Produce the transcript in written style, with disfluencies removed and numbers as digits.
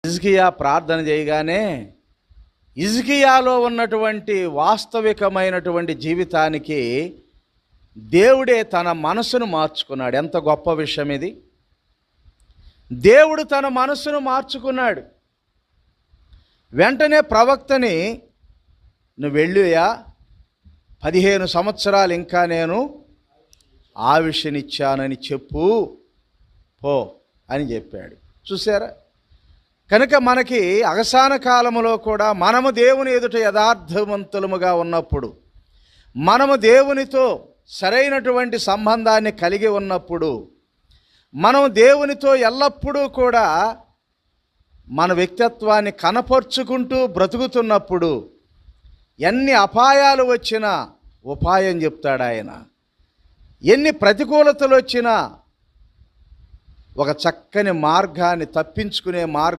హిజ్కియా ప్రార్థన చేయగానే హిజ్కియాలో ఉన్నటువంటి వాస్తవికమైనటువంటి జీవితానికి దేవుడే తన మనసును మార్చుకున్నాడు. ఎంత గొప్ప విషయం ఇది! దేవుడు తన మనసును మార్చుకున్నాడు. వెంటనే ప్రవక్తని, నువ్వు వెళ్ళుయా, 15 సంవత్సరాలు ఇంకా నేను ఆయుష్నిచ్చానని చెప్పు పో అని చెప్పాడు. చూసారా? కనుక మనకి అగసాన కాలములో కూడా మనము దేవుని ఎదుట యథార్థవంతులముగా ఉన్నప్పుడు, మనము దేవునితో సరైనటువంటి సంబంధాన్ని కలిగి ఉన్నప్పుడు, మనం దేవునితో ఎల్లప్పుడూ కూడా మన వ్యక్తిత్వాన్ని కనపరుచుకుంటూ బ్రతుకుతున్నప్పుడు ఎన్ని అపాయాలు వచ్చినా ఉపాయం చెప్తాడు ఆయన. ఎన్ని ప్రతికూలతలు వచ్చినా ఒక చక్కని మార్గాన్ని, తప్పించుకునే మార్గం